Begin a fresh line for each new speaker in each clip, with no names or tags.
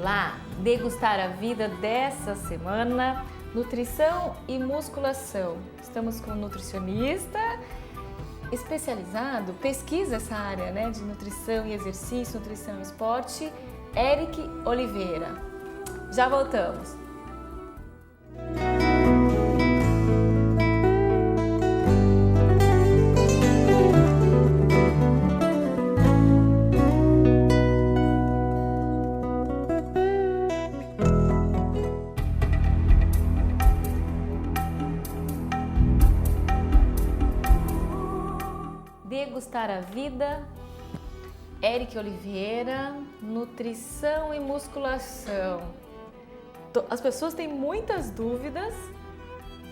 lá degustar a vida dessa semana, nutrição e musculação. Estamos com um nutricionista especializado, pesquisa essa área, né, de nutrição e exercício, nutrição e esporte, Eric Oliveira. Já voltamos. Degustar a vida, Eric Oliveira, nutrição e musculação. As pessoas têm muitas dúvidas,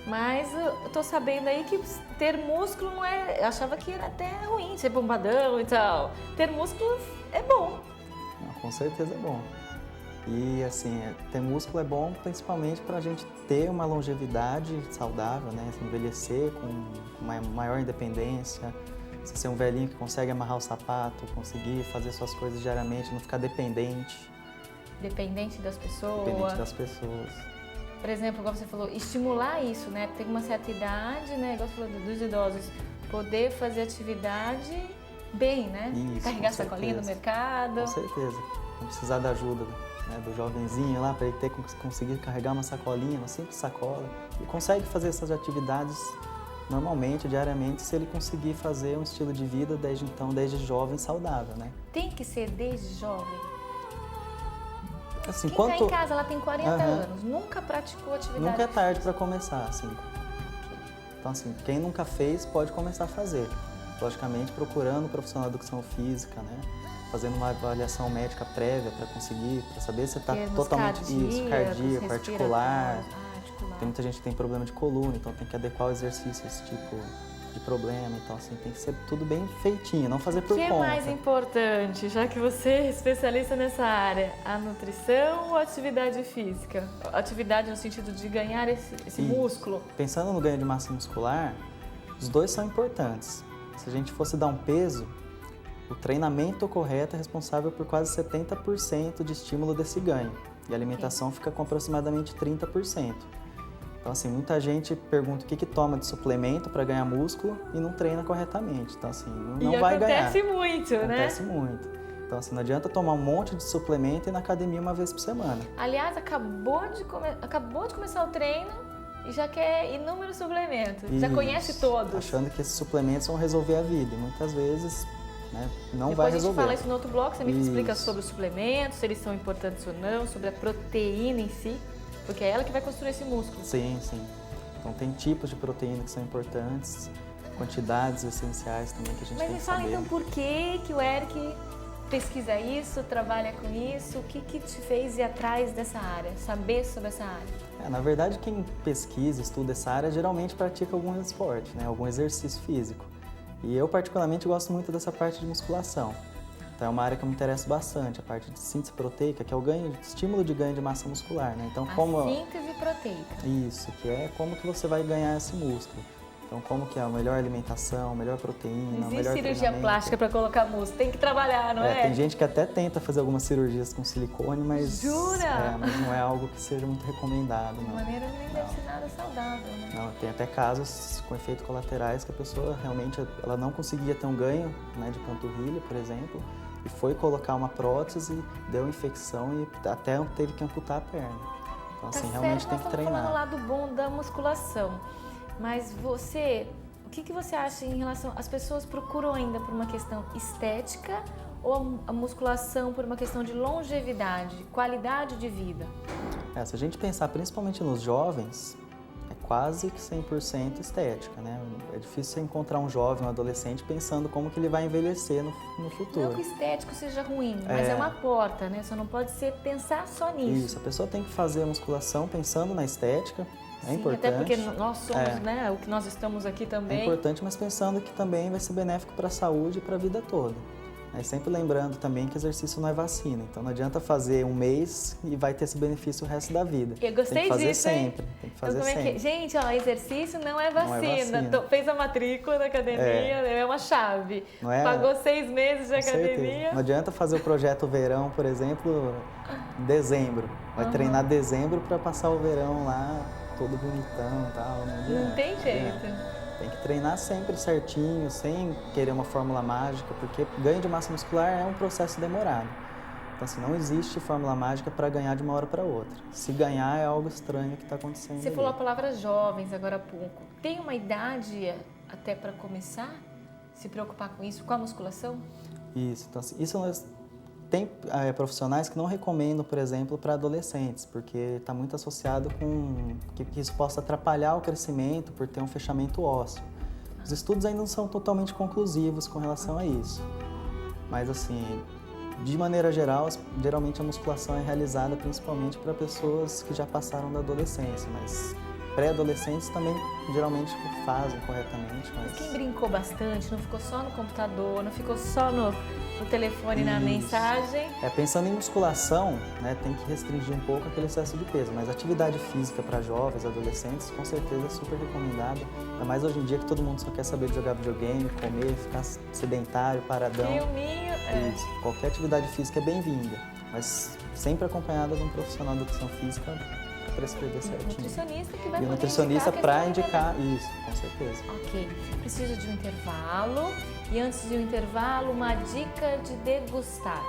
mas eu tô sabendo aí que ter músculo não é... Eu achava que era até ruim, ser bombadão e tal. Ter músculo é bom.
Não, com certeza é bom. E assim, ter músculo é bom principalmente para a gente ter uma longevidade saudável, né? Envelhecer com uma maior independência. Você ser um velhinho que consegue amarrar o sapato, conseguir fazer suas coisas diariamente, não ficar dependente.
Dependente das pessoas.
Dependente das pessoas.
Por exemplo, igual você falou, estimular isso, né? Tem uma certa idade, né? Igual você falou dos idosos, poder fazer atividade bem, né?
Isso,
carregar sacolinha no mercado.
Com certeza. Não precisar da ajuda, né, do jovenzinho lá, para ele conseguir carregar uma sacolinha, uma simples sacola. Ele consegue fazer essas atividades normalmente, diariamente, se ele conseguir fazer um estilo de vida desde jovem saudável, né?
Tem que ser desde jovem?
Assim,
Quem está em casa, ela tem 40 anos, nunca praticou atividade
Nunca é tarde
física.
para começar, assim. Então, assim, quem nunca fez pode começar a fazer. Logicamente, procurando um profissional de educação física, né? Fazendo uma avaliação médica prévia para saber se está totalmente cardíaco, articular. Tem muita gente que tem problema de coluna, então tem que adequar o exercício a esse tipo de problema. Então, assim, tem que ser tudo bem feitinho, não fazer por conta.
O que é mais importante, já que você é especialista nessa área? A nutrição ou a atividade física? Atividade no sentido de ganhar esse músculo?
Pensando no ganho de massa muscular, os dois são importantes. Se a gente fosse dar um peso, o treinamento correto é responsável por quase 70% de estímulo desse ganho. E a alimentação fica com aproximadamente 30%. Então, assim, muita gente pergunta o que toma de suplemento para ganhar músculo e não treina corretamente. Então, assim, não vai ganhar.
Acontece muito, né?
Acontece muito. Então, assim, não adianta tomar um monte de suplemento e ir na academia uma vez por semana.
Aliás, acabou de começar o treino e já quer inúmeros suplementos. Já conhece todos.
Achando que esses suplementos vão resolver a vida. E muitas vezes, né, não vai resolver.
Depois a gente fala isso no outro bloco, você me explica sobre os suplementos, se eles são importantes ou não, sobre a proteína em si. Porque é ela que vai construir esse músculo.
Sim, sim. Então tem tipos de proteína que são importantes, quantidades essenciais também que a gente tem que saber.
Mas me fala então por que o Eric pesquisa isso, trabalha com isso, o que te fez ir atrás dessa área, saber sobre essa área?
Na verdade, quem pesquisa, estuda essa área, geralmente pratica algum esporte, né? Algum exercício físico. E eu particularmente gosto muito dessa parte de musculação. Então é uma área que eu me interesso bastante, a parte de síntese proteica, que é o estímulo de ganho de massa muscular, né? Então,
síntese proteica.
Isso, que é como que você vai ganhar esse músculo. Então, como que é a melhor alimentação, a melhor proteína, o melhor
cirurgia plástica para colocar músculo, tem que trabalhar, não é?
Tem gente que até tenta fazer algumas cirurgias com silicone, mas...
Jura?
Mas não é algo que seja muito recomendado, não.
De maneira nem deve ser nada saudável, né?
Não, tem até casos com efeitos colaterais que a pessoa realmente ela não conseguia ter um ganho, né, de panturrilha, por exemplo, e foi colocar uma prótese, deu infecção e até teve que amputar a perna. Então, assim, realmente tem que treinar.
Nós estamos falando do lado bom da musculação, mas o que você acha em relação... As pessoas procuram ainda por uma questão estética ou a musculação por uma questão de longevidade, qualidade de vida?
Se a gente pensar principalmente nos jovens, é quase que 100% estética, né? É difícil você encontrar um jovem, um adolescente, pensando como que ele vai envelhecer no futuro.
Não que estético seja ruim, mas é uma porta, né? Você não pode pensar só nisso.
Isso, a pessoa tem que fazer a musculação pensando na estética, é importante.
Até porque nós somos, né, o que nós estamos aqui também.
É importante, mas pensando que também vai ser benéfico para a saúde e para a vida toda. Mas sempre lembrando também que exercício não é vacina, então não adianta fazer um mês e vai ter esse benefício o resto da vida.
Eu gostei
tem que fazer
disso,
sempre, tem que fazer sempre.
Gente, ó, exercício não é vacina.
Não é vacina.
Fez a matrícula da academia, é uma chave.
Não é?
Pagou 6 meses de
Com
academia.
certeza. Não adianta fazer o projeto verão, por exemplo, em dezembro. Vai treinar dezembro para passar o verão lá todo bonitão e tal.
Não tem jeito.
Tem que treinar sempre certinho, sem querer uma fórmula mágica, porque ganho de massa muscular é um processo demorado. Então, assim, não existe fórmula mágica para ganhar de uma hora para outra. Se ganhar é algo estranho que está acontecendo.
Você falou a palavra jovens agora há pouco. Tem uma idade até para começar a se preocupar com isso, com a musculação?
Isso. Então, assim, tem profissionais que não recomendam, por exemplo, para adolescentes, porque está muito associado com que isso possa atrapalhar o crescimento por ter um fechamento ósseo. Os estudos ainda não são totalmente conclusivos com relação a isso. Mas, assim, de maneira geral, geralmente a musculação é realizada principalmente para pessoas que já passaram da adolescência, mas pré-adolescentes também geralmente fazem corretamente. Mas
quem brincou bastante, não ficou só no computador, não ficou só no telefone, na mensagem.
Pensando em musculação, né, tem que restringir um pouco aquele excesso de peso, mas atividade física para jovens, adolescentes, com certeza é super recomendada. Ainda mais hoje em dia que todo mundo só quer saber de jogar videogame, comer, ficar sedentário, paradão.
Filminho.
Isso. Qualquer atividade física é bem-vinda, mas sempre acompanhada de um profissional de educação física para prescrever certinho.
Nutricionista que vai
E o nutricionista para indicar isso, com certeza.
Ok, preciso de um intervalo e antes de um intervalo, uma dica de degustar.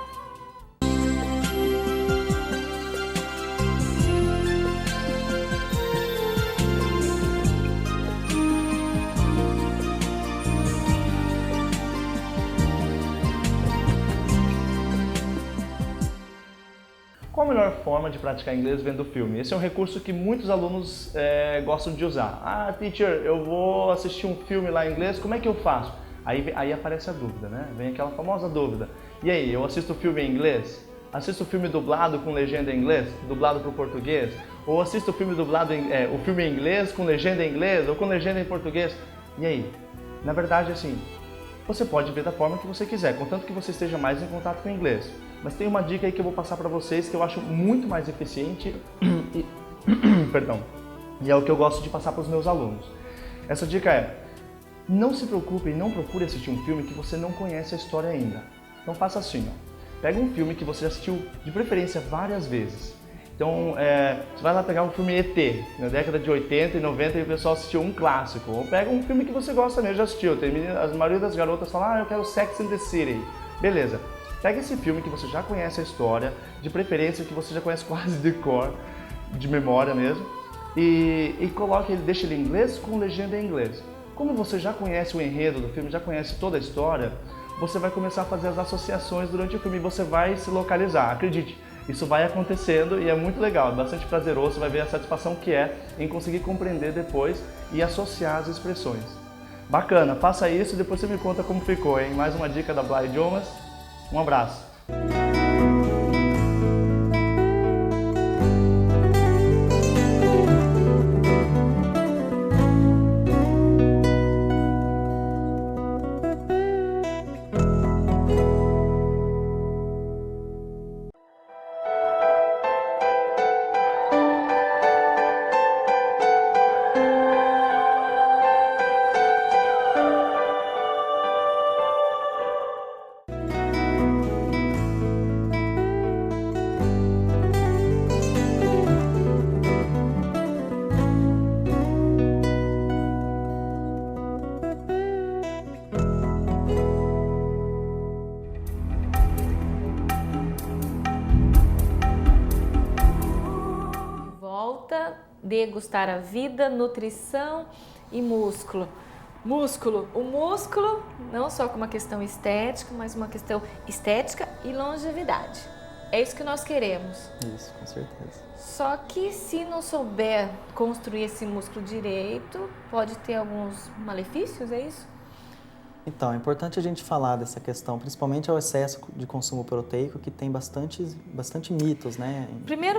Qual a melhor forma de praticar inglês vendo filme? Esse é um recurso que muitos alunos gostam de usar. Ah, teacher, eu vou assistir um filme lá em inglês, como é que eu faço? Aí aparece a dúvida, né? Vem aquela famosa dúvida. E aí, eu assisto o filme em inglês? Assisto o filme dublado com legenda em inglês, dublado para o português? Ou assisto o filme dublado, o filme em inglês com legenda em inglês ou com legenda em português? E aí? Na verdade, assim, você pode ver da forma que você quiser, contanto que você esteja mais em contato com o inglês. Mas tem uma dica aí que eu vou passar para vocês que eu acho muito mais eficiente perdão, e é o que eu gosto de passar para os meus alunos. Essa dica é: não se preocupe e não procure assistir um filme que você não conhece a história ainda. Então faça assim, ó. Pega um filme que você já assistiu de preferência várias vezes. Então, você vai lá pegar um filme ET, na década de 80 e 90 e o pessoal assistiu um clássico. Ou pega um filme que você gosta mesmo, já assistiu. A maioria das garotas fala, eu quero Sex and the City. Beleza. Pega esse filme que você já conhece a história, de preferência que você já conhece quase de cor, de memória mesmo, e coloque ele, deixa ele em inglês com legenda em inglês. Como você já conhece o enredo do filme, já conhece toda a história, você vai começar a fazer as associações durante o filme e você vai se localizar. Acredite, isso vai acontecendo e é muito legal, é bastante prazeroso, você vai ver a satisfação que é em conseguir compreender depois e associar as expressões. Bacana, faça isso e depois você me conta como ficou, hein? Mais uma dica da Bly Idiomas. Um abraço!
Degustar a vida, nutrição e músculo. O músculo, não só com uma questão estética, mas uma questão estética e longevidade. É isso que nós queremos.
Isso, com certeza.
Só que se não souber construir esse músculo direito, pode ter alguns malefícios, é isso?
Então, é importante a gente falar dessa questão, principalmente ao excesso de consumo proteico, que tem bastante mitos, né?
Primeiro,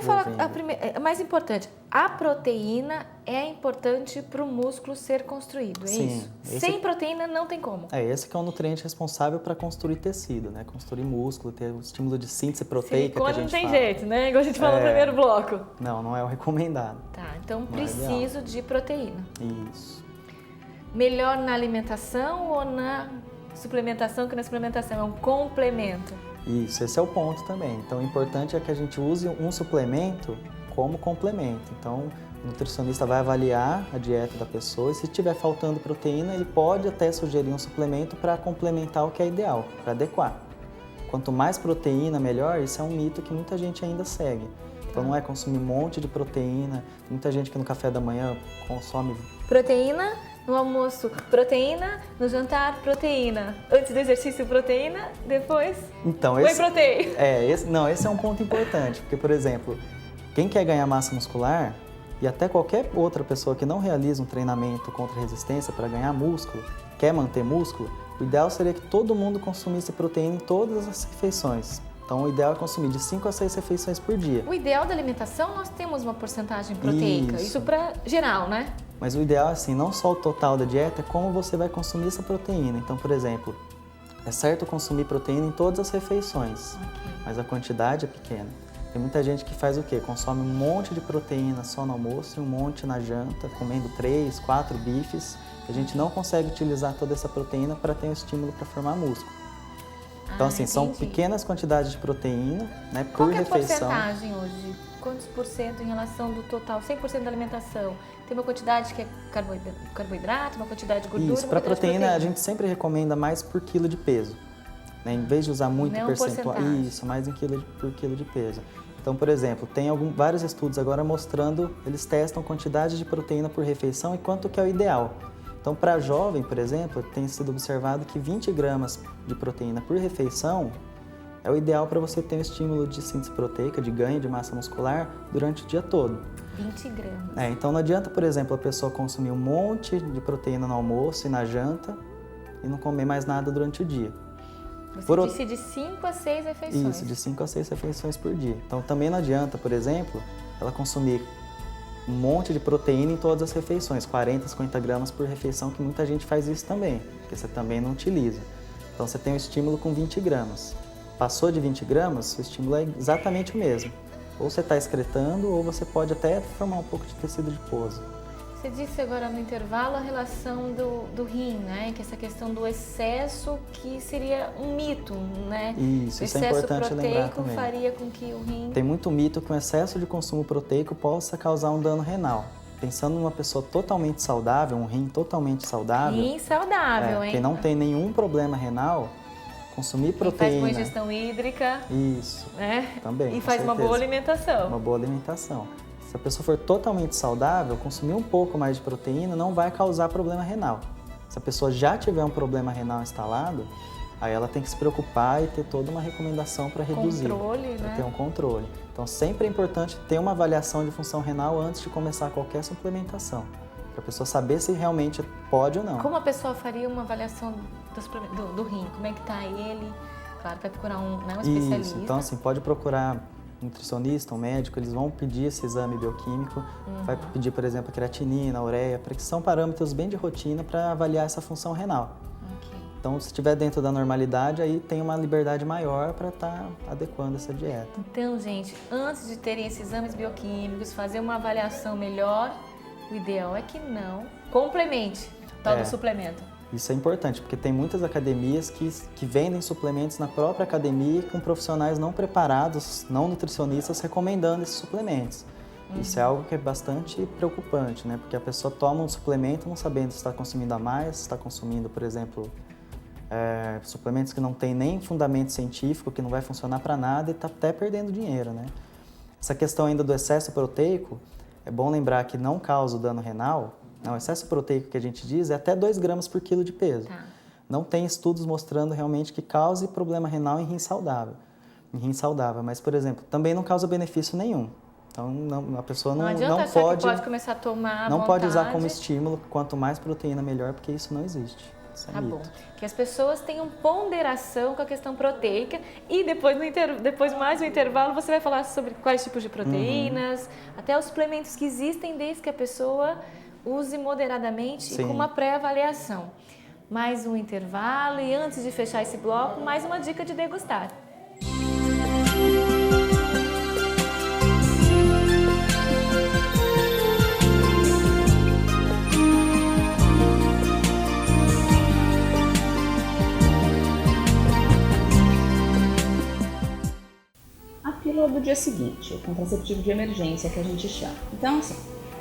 é mais importante, a proteína é importante para o músculo ser construído, é
Sim,
isso? Sem proteína não tem como.
Esse que é o nutriente responsável para construir tecido, né? Construir músculo, ter o estímulo de síntese proteica que a gente
não tem
fala.
jeito, né? Igual a gente falou no primeiro bloco.
Não é o recomendado.
Tá, então
Não
preciso de proteína.
Isso.
Melhor na alimentação ou na suplementação, que na suplementação é um complemento?
Isso, esse é o ponto também. Então, o importante é que a gente use um suplemento como complemento. Então, o nutricionista vai avaliar a dieta da pessoa e se estiver faltando proteína, ele pode até sugerir um suplemento para complementar o que é ideal, para adequar. Quanto mais proteína, melhor. Isso é um mito que muita gente ainda segue. Então, não é consumir um monte de proteína. Muita gente que no café da manhã consome...
Proteína no almoço, proteína no jantar, proteína. Antes do exercício, proteína, depois
então,
whey protein.
Esse é um ponto importante, porque, por exemplo, quem quer ganhar massa muscular e até qualquer outra pessoa que não realiza um treinamento contra resistência para ganhar músculo, quer manter músculo, o ideal seria que todo mundo consumisse proteína em todas as refeições. Então, o ideal é consumir de 5 a 6 refeições por dia.
O ideal da alimentação, nós temos uma porcentagem proteica. Isso para geral, né?
Mas o ideal, assim, não só o total da dieta, é como você vai consumir essa proteína. Então, por exemplo, é certo consumir proteína em todas as refeições, mas a quantidade é pequena. Tem muita gente que faz o quê? Consome um monte de proteína só no almoço e um monte na janta, comendo 3, 4 bifes. A gente não consegue utilizar toda essa proteína para ter um estímulo para formar músculo. Então, assim, são pequenas quantidades de proteína, né, por refeição.
Qual é a porcentagem hoje? Quantos por cento em relação do total? 100% da alimentação? Tem uma quantidade que é carboidrato, uma quantidade de gordura,
Isso, para proteína a gente sempre recomenda mais por quilo de peso. Né? Em vez de usar muito percentual, isso, mais por quilo de peso. Então, por exemplo, tem vários estudos agora mostrando, eles testam quantidade de proteína por refeição e quanto que é o ideal. Então, para jovem, por exemplo, tem sido observado que 20 gramas de proteína por refeição é o ideal para você ter um estímulo de síntese proteica, de ganho de massa muscular durante o dia todo.
20 gramas.
Então, não adianta, por exemplo, a pessoa consumir um monte de proteína no almoço e na janta e não comer mais nada durante o dia.
Você disse de 5 a 6 refeições.
Isso, de 5 a 6 refeições por dia. Então, também não adianta, por exemplo, ela consumir um monte de proteína em todas as refeições, 40, 50 gramas por refeição, que muita gente faz isso também, porque você também não utiliza. Então, você tem um estímulo com 20 gramas. Passou de 20 gramas, o estímulo é exatamente o mesmo. Ou você está excretando, ou você pode até formar um pouco de tecido adiposo.
Você disse agora no intervalo a relação do rim, né? Que essa questão do excesso, que seria um mito, né?
Isso é importante lembrar também.
O excesso proteico faria com que o rim...
Tem muito mito que o excesso de consumo proteico possa causar um dano renal. Pensando numa pessoa totalmente saudável, um rim totalmente saudável...
Rim saudável, hein?
Que não tem nenhum problema renal, consumir proteína...
Faz boa ingestão hídrica...
Isso,
né?
Também,
E faz uma boa alimentação.
Uma boa alimentação. Se a pessoa for totalmente saudável, consumir um pouco mais de proteína não vai causar problema renal. Se a pessoa já tiver um problema renal instalado, aí ela tem que se preocupar e ter toda uma recomendação para reduzir.
Controle, né?
Para ter um controle. Então, sempre é importante ter uma avaliação de função renal antes de começar qualquer suplementação, para a pessoa saber se realmente pode ou não.
Como a pessoa faria uma avaliação do rim? Como é que está ele? Claro, vai procurar um especialista.
Isso, então assim, pode procurar um nutricionista, um médico, eles vão pedir esse exame bioquímico, vai pedir, por exemplo, a creatinina, a ureia, porque são parâmetros bem de rotina para avaliar essa função renal. Então, se estiver dentro da normalidade, aí tem uma liberdade maior para estar adequando essa dieta.
Então, gente, antes de terem esses exames bioquímicos, fazer uma avaliação melhor, o ideal é que não complemente tal do suplemento.
Isso é importante, porque tem muitas academias que vendem suplementos na própria academia com profissionais não preparados, não nutricionistas, recomendando esses suplementos. Isso é algo que é bastante preocupante, né? Porque a pessoa toma um suplemento não sabendo se está consumindo a mais, se está consumindo, por exemplo, suplementos que não tem nem fundamento científico, que não vai funcionar para nada e está até perdendo dinheiro, né? Essa questão ainda do excesso proteico, é bom lembrar que não causa o dano renal. Não, o excesso proteico que a gente diz é até 2 gramas por quilo de peso. Não tem estudos mostrando realmente que cause problema renal em rim saudável. Mas, por exemplo, também não causa benefício nenhum. Então, a pessoa não
pode começar a tomar
não pode usar como estímulo, quanto mais proteína melhor, porque isso não existe. Isso é
Tá
mito.
bom. Que as pessoas tenham ponderação com a questão proteica e depois mais no intervalo, você vai falar sobre quais tipos de proteínas, até os suplementos que existem, desde que a pessoa use moderadamente e
Sim.
com uma pré-avaliação. Mais um intervalo e antes de fechar esse bloco, mais uma dica de degustar.
A pílula do dia seguinte, o contraceptivo de emergência que a gente chama. Então, assim,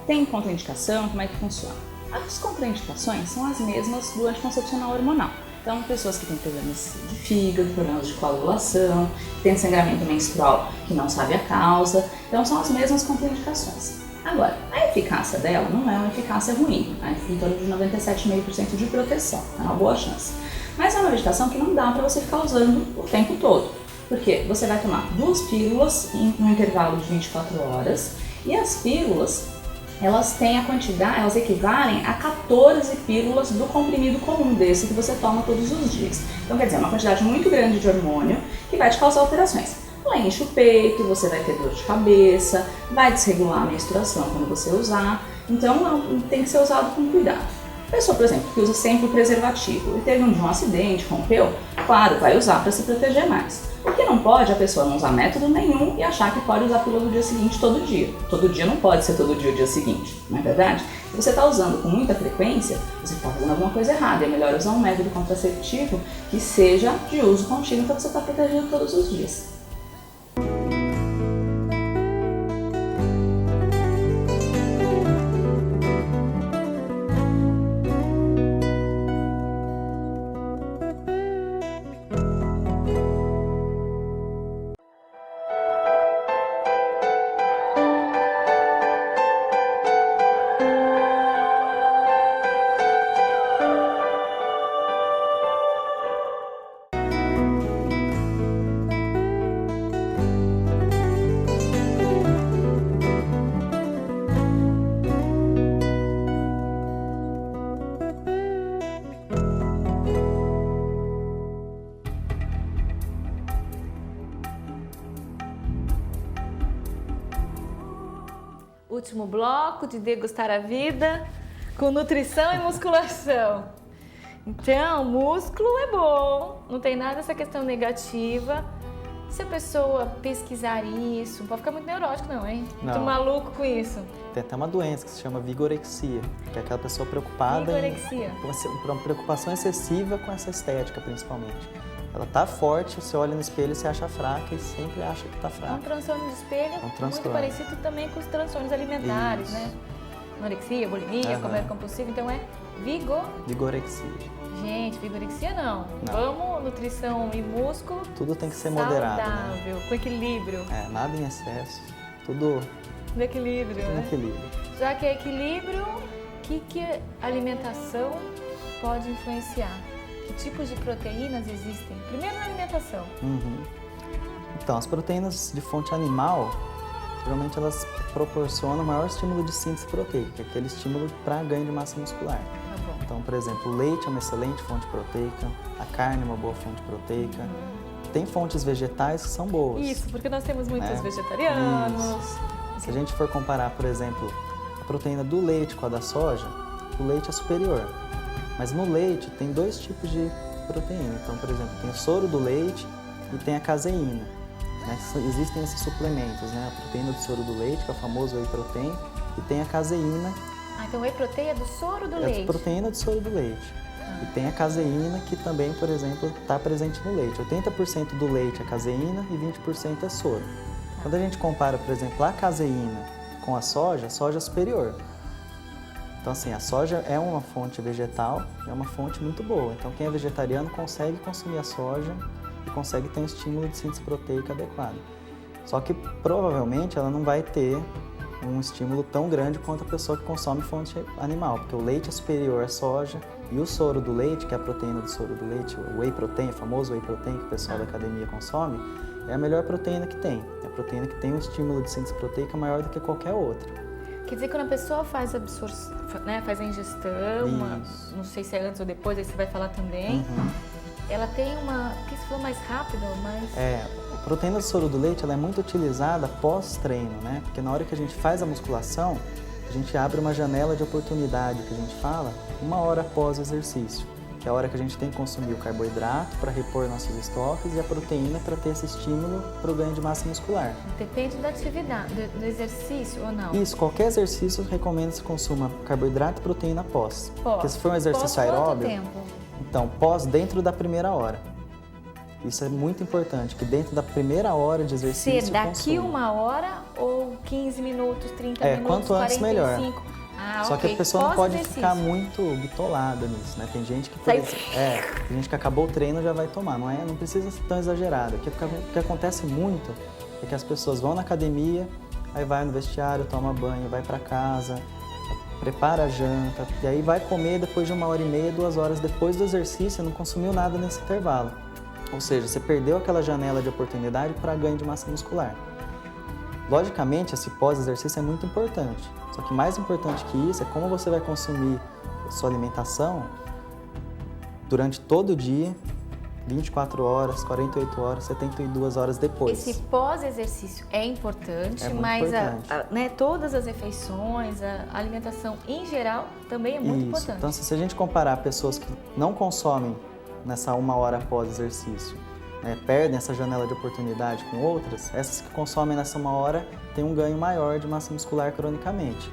tem contraindicação, como é que funciona? As contraindicações são as mesmas do anticoncepcional hormonal. Então, pessoas que têm problemas de fígado, problemas de coagulação, tem sangramento menstrual que não sabe a causa, então são as mesmas contraindicações. Agora, a eficácia dela não é uma eficácia ruim, em torno de 97,5% de proteção, é uma boa chance. Mas é uma medicação que não dá para você ficar usando o tempo todo. Porque você vai tomar 2 pílulas no intervalo de 24 horas e as pílulas, elas têm a quantidade, elas equivalem a 14 pílulas do comprimido comum desse que você toma todos os dias. Então quer dizer, é uma quantidade muito grande de hormônio que vai te causar alterações. Ela enche o peito, você vai ter dor de cabeça, vai desregular a menstruação quando você usar, então tem que ser usado com cuidado. A pessoa, por exemplo, que usa sempre o preservativo e teve um acidente, rompeu, claro, vai usar para se proteger mais. O que não pode é a pessoa não usar método nenhum e achar que pode usar a pílula do dia seguinte todo dia. Todo dia não pode ser todo dia o dia seguinte, não é verdade? Se você está usando com muita frequência, você está fazendo alguma coisa errada. É melhor usar um método contraceptivo que seja de uso contínuo para você estar protegendo todos os dias.
Último bloco de degustar a vida com nutrição e musculação. Então, músculo é bom, não tem nada dessa questão negativa. Se a pessoa pesquisar isso, não pode ficar muito neurótico não, hein? Muito
Não.
maluco com isso.
Tem até uma doença que se chama vigorexia, que é aquela pessoa preocupada
Vigorexia.
por uma preocupação excessiva com essa estética, principalmente. Ela tá forte, você olha no espelho e se acha fraca e sempre acha que tá
É um
fraca.
transtorno de espelho
É um
muito
transtorno.
parecido também com os transtornos alimentares,
Isso.
né? Anorexia, bulimia,
Aham.
comer compulsivo, então é
Vigorexia.
Gente, vigorexia não.
Não.
Vamos, nutrição e músculo
Tudo tem que ser moderado, né?
saudável, com equilíbrio.
Nada em excesso, tudo
No equilíbrio,
no
né?
equilíbrio.
Já que é equilíbrio, o que a alimentação pode influenciar? Que tipos de proteínas existem? Primeiro na alimentação.
Uhum. Então, as proteínas de fonte animal, geralmente elas proporcionam o maior estímulo de síntese proteica, que é aquele estímulo para ganho de massa muscular.
Tá bom.
Então, por exemplo, o leite é uma excelente fonte proteica, a carne é uma boa fonte proteica. Tem fontes vegetais que são boas.
Isso, porque nós temos muitos
É.
vegetarianos.
Se a gente for comparar, por exemplo, a proteína do leite com a da soja, o leite é superior. Mas no leite tem 2 tipos de proteína. Então, por exemplo, tem o soro do leite e tem a caseína. Né? Existem esses suplementos, né? A proteína do soro do leite, que é o famoso whey protein, e tem a caseína,
Ah, então whey protein é do soro do
é
leite.
a proteína do soro do leite. E tem a caseína, que também, por exemplo, está presente no leite. 80% do leite é caseína e 20% é soro. Quando a gente compara, por exemplo, a caseína com a soja é superior. Então, assim, a soja é uma fonte vegetal, é uma fonte muito boa. Então, quem é vegetariano consegue consumir a soja e consegue ter um estímulo de síntese proteica adequado. Só que, provavelmente, ela não vai ter um estímulo tão grande quanto a pessoa que consome fonte animal, porque o leite é superior à soja e o soro do leite, que é a proteína do soro do leite, o whey protein, o famoso whey protein que o pessoal da academia consome, é a melhor proteína que tem. É a proteína que tem um estímulo de síntese proteica maior do que qualquer outra.
Quer dizer, quando a pessoa faz né, faz a ingestão, não sei se é antes ou depois, aí você vai falar também, ela tem uma, que se for mais rápido, mais...
A proteína do soro do leite ela é muito utilizada pós-treino, né? Porque na hora que a gente faz a musculação, a gente abre uma janela de oportunidade, que a gente fala, 1 hora após o exercício, que é a hora que a gente tem que consumir o carboidrato para repor nossos estoques e a proteína para ter esse estímulo para o ganho de massa muscular.
Depende da atividade, do exercício ou não?
Isso, qualquer exercício recomenda que se consuma carboidrato e proteína pós. Porque se for um exercício aeróbio,
quanto tempo?
Então, pós dentro da primeira hora. Isso é muito importante, que dentro da primeira hora de exercício
Se daqui
consuma.
1 hora ou 15 minutos, 30 minutos,
quanto antes
45?
melhor.
Só
que a pessoa não pode
Pós-exercício.
ficar muito bitolada nisso, né? Tem gente que, tem gente que acabou o treino já vai tomar, não precisa ser tão exagerado. O que acontece muito é que as pessoas vão na academia, aí vai no vestiário, toma banho, vai para casa, prepara a janta, e aí vai comer depois de 1h30, 2 horas depois do exercício, não consumiu nada nesse intervalo. Ou seja, você perdeu aquela janela de oportunidade para ganho de massa muscular. Logicamente, esse pós-exercício é muito importante. Só que mais importante que isso é como você vai consumir a sua alimentação durante todo o dia, 24 horas, 48 horas, 72 horas depois.
Esse pós-exercício é importante, mas né, todas as refeições, a alimentação em geral também é muito importante.
Então, se a gente comparar pessoas que não consomem nessa 1 hora após exercício, né, perdem essa janela de oportunidade com outras, essas que consomem nessa 1 hora têm um ganho maior de massa muscular cronicamente.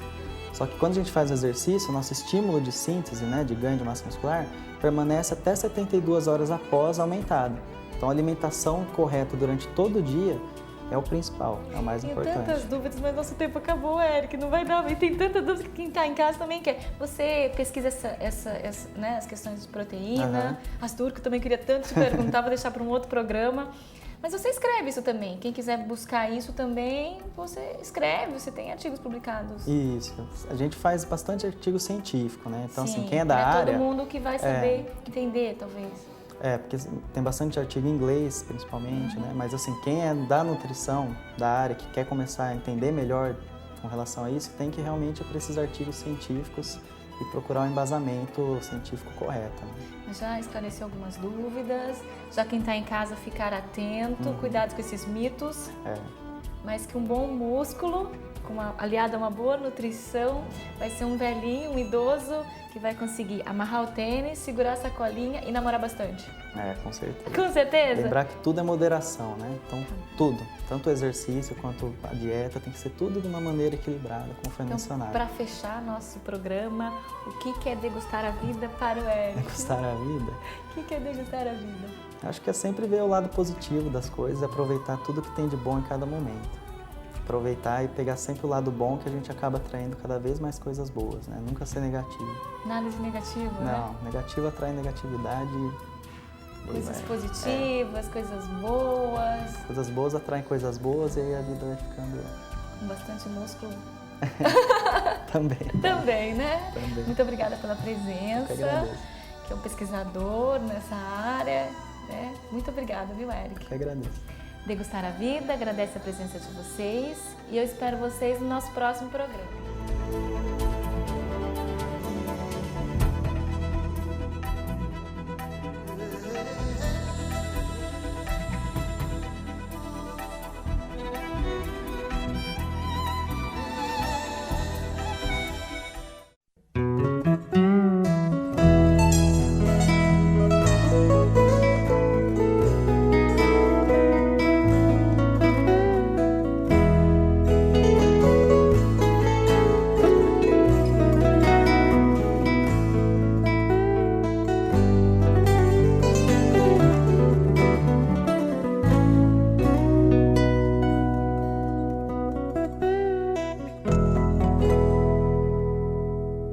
Só que quando a gente faz o exercício, o nosso estímulo de síntese, né, de ganho de massa muscular, permanece até 72 horas após aumentado. Então a alimentação correta durante todo o dia é o principal, é o mais importante.
Tem tantas dúvidas, mas nosso tempo acabou, Eric, não vai dar. E tem tantas dúvidas que quem está em casa também quer. Você pesquisa né, as questões de proteína, as dúvidas que eu também queria tanto te perguntar, vou deixar para um outro programa. Mas você escreve isso também. Quem quiser buscar isso também, você escreve, você tem artigos publicados.
Isso. A gente faz bastante artigo científico, né? Então,
Sim,
assim, quem é da área...
todo mundo que vai saber entender, talvez.
Porque tem bastante artigo em inglês, principalmente, né? Mas, assim, quem é da nutrição, da área, que quer começar a entender melhor com relação a isso, tem que realmente ir para esses artigos científicos e procurar um embasamento científico correto. Né?
Já esclareceu algumas dúvidas, já quem está em casa ficar atento, cuidado com esses mitos, mas que um bom músculo, aliado a uma boa nutrição, vai ser um velhinho, um idoso que vai conseguir amarrar o tênis, segurar a sacolinha e namorar bastante.
Com certeza.
Com certeza?
Lembrar que tudo é moderação, né? Então, tudo, tanto o exercício quanto a dieta, tem que ser tudo de uma maneira equilibrada, como foi mencionado.
Para fechar nosso programa, o que é degustar a vida para o Eric?
Degustar a vida?
O que é degustar a vida?
Acho que é sempre ver o lado positivo das coisas e aproveitar tudo que tem de bom em cada momento. Aproveitar e pegar sempre o lado bom, que a gente acaba atraindo cada vez mais coisas boas, né? Nunca ser negativo.
Nada de negativo, né?
Não, negativo atrai negatividade.
Coisas positivas, coisas boas.
Coisas boas atraem coisas boas e aí a vida vai ficando...
Com bastante músculo.
Também,
né?
Também.
Muito obrigada pela presença.
Eu que agradeço.
Que é um pesquisador nessa área. Né? Muito obrigada, viu, Eric?
Eu que agradeço.
Degustar a vida, agradece a presença de vocês e eu espero vocês no nosso próximo programa.